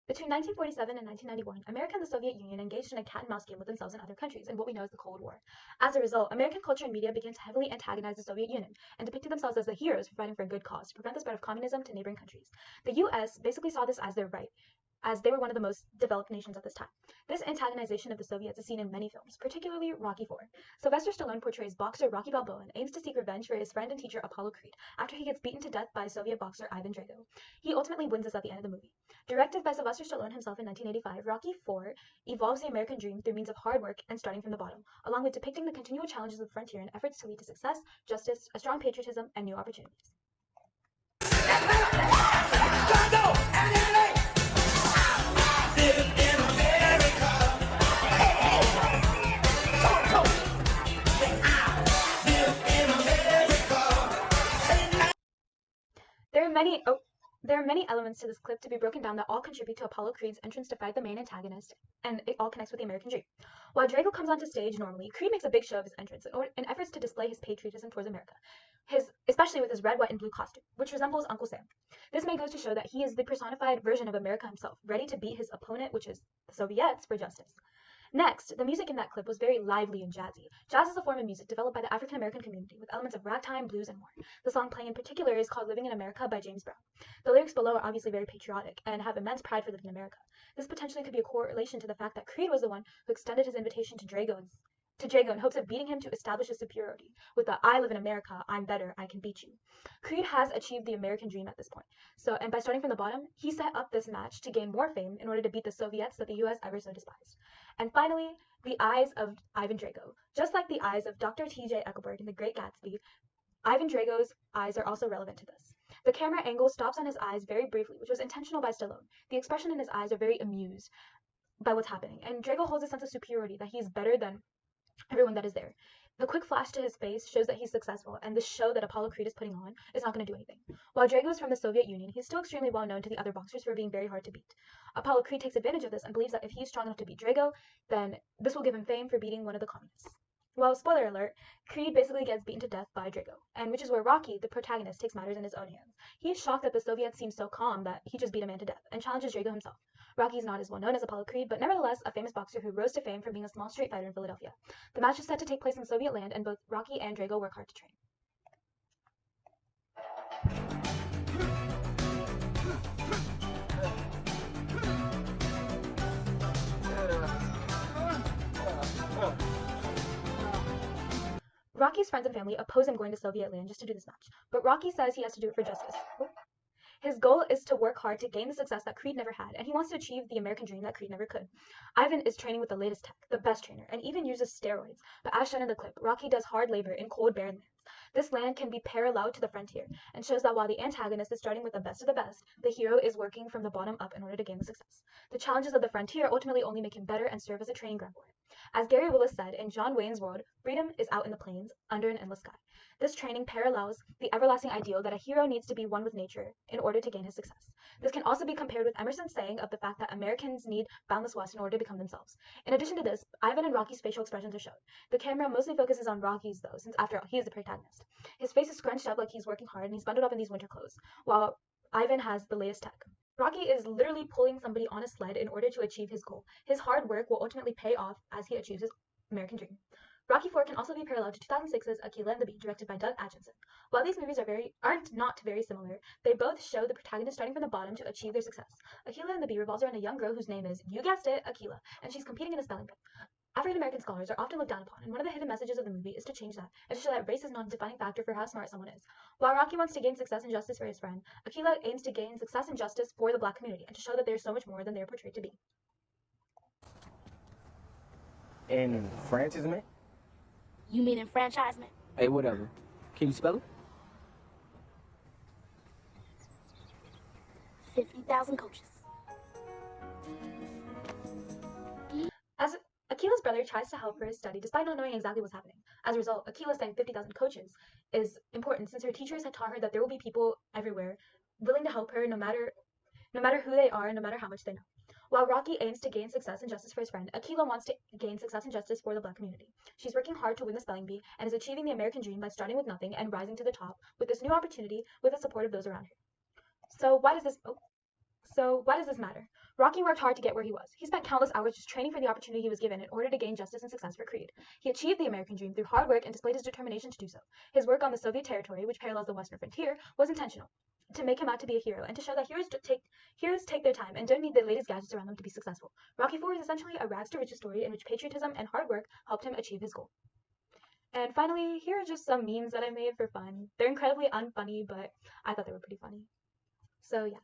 Between 1947 and 1991, America and the Soviet Union engaged in a cat-and-mouse game with themselves and other countries in what we know as the Cold War. As a result, American culture and media began to heavily antagonize the Soviet Union and depicted themselves as the heroes for fighting for a good cause to prevent the spread of communism to neighboring countries. The US basically saw this as their right, as they were one of the most developed nations at this time. This antagonization of the Soviets is seen in many films, particularly Rocky IV. Sylvester Stallone portrays boxer Rocky Balboa and aims to seek revenge for his friend and teacher Apollo Creed after he gets beaten to death by Soviet boxer Ivan Drago. He ultimately wins this at the end of the movie. Directed by Sylvester Stallone himself in 1985, Rocky IV evolves the American dream through means of hard work and starting from the bottom, along with depicting the continual challenges of the frontier and efforts to lead to success, justice, a strong patriotism, and new opportunities. There are many elements to this clip to be broken down that all contribute to Apollo Creed's entrance to fight the main antagonist, and it all connects with the American dream. While Drago comes onto stage normally, Creed makes a big show of his entrance in efforts to display his patriotism towards America, especially with his red, white, and blue costume, which resembles Uncle Sam. This may go to show that he is the personified version of America himself, ready to beat his opponent, which is the Soviets, for justice. Next, the music in that clip was very lively and jazzy. Jazz is a form of music developed by the African American community with elements of ragtime, blues, and more. The song playing in particular is called Living in America by James Brown. The lyrics below are obviously very patriotic and have immense pride for living in America. This potentially could be a correlation to the fact that Creed was the one who extended his invitation to Drago in hopes of beating him to establish his superiority with the "I live in America, I'm better, I can beat you." Creed has achieved the American dream at this point. And by starting from the bottom, he set up this match to gain more fame in order to beat the Soviets that the US ever so despised. And finally, the eyes of Ivan Drago. Just like the eyes of Dr. T.J. Eckleburg in The Great Gatsby, Ivan Drago's eyes are also relevant to this. The camera angle stops on his eyes very briefly, which was intentional by Stallone. The expression in his eyes are very amused by what's happening, and Drago holds a sense of superiority that he is better than everyone that is there. The quick flash to his face shows that he's successful, and this show that Apollo Creed is putting on is not going to do anything. While Drago is from the Soviet Union, he's still extremely well known to the other boxers for being very hard to beat. Apollo Creed takes advantage of this and believes that if he's strong enough to beat Drago, then this will give him fame for beating one of the communists. Well, spoiler alert, Creed basically gets beaten to death by Drago, and which is where Rocky, the protagonist, takes matters in his own hands. He is shocked that the Soviets seem so calm that he just beat a man to death, and challenges Drago himself. Rocky is not as well known as Apollo Creed, but nevertheless a famous boxer who rose to fame from being a small street fighter in Philadelphia. The match is set to take place in Soviet land, and both Rocky and Drago work hard to train. Rocky's friends and family oppose him going to Soviet land just to do this match, but Rocky says he has to do it for justice. His goal is to work hard to gain the success that Creed never had, and he wants to achieve the American dream that Creed never could. Ivan is training with the latest tech, the best trainer, and even uses steroids, but as shown in the clip, Rocky does hard labor in cold, barren lands. This land can be parallel to the frontier, and shows that while the antagonist is starting with the best of the best, the hero is working from the bottom up in order to gain the success. The challenges of the frontier ultimately only make him better and serve as a training ground for him. As Gary Willis said in John Wayne's world, freedom is out in the plains, under an endless sky. This training parallels the everlasting ideal that a hero needs to be one with nature in order to gain his success. This can also be compared with Emerson's saying of the fact that Americans need boundless west in order to become themselves. In addition to this, Ivan and Rocky's facial expressions are shown. The camera mostly focuses on Rocky's though, since after all, he is the protagonist. His face is scrunched up like he's working hard and he's bundled up in these winter clothes, while Ivan has the latest tech. Rocky is literally pulling somebody on a sled in order to achieve his goal. His hard work will ultimately pay off as he achieves his American dream. Rocky IV can also be paralleled to 2006's Aquila and the Bee, directed by Doug Atchison. While these movies aren't not very similar, they both show the protagonist starting from the bottom to achieve their success. Aquila and the Bee revolves around a young girl whose name is, you guessed it, Aquila, and she's competing in a spelling bee. African American scholars are often looked down upon, and one of the hidden messages of the movie is to change that, and to show that race is not a defining factor for how smart someone is. While Rocky wants to gain success and justice for his friend, Aquila aims to gain success and justice for the black community, and to show that they're so much more than they're portrayed to be. Enfranchisement? You mean enfranchisement? Hey, whatever. Can you spell it? 50,000 coaches. As Aquila's brother tries to help her study despite not knowing exactly what's happening. As a result, Aquila saying 50,000 coaches is important since her teachers had taught her that there will be people everywhere willing to help her no matter who they are and no matter how much they know. While Rocky aims to gain success and justice for his friend, Aquila wants to gain success and justice for the black community. She's working hard to win the spelling bee and is achieving the American dream by starting with nothing and rising to the top with this new opportunity with the support of those around her. So why does this matter? Rocky worked hard to get where he was. He spent countless hours just training for the opportunity he was given in order to gain justice and success for Creed. He achieved the American dream through hard work and displayed his determination to do so. His work on the Soviet territory, which parallels the Western frontier, was intentional, to make him out to be a hero and to show that heroes take their time and don't need the latest gadgets around them to be successful. Rocky IV is essentially a rags to riches story in which patriotism and hard work helped him achieve his goal. And finally, here are just some memes that I made for fun. They're incredibly unfunny, but I thought they were pretty funny. So yeah.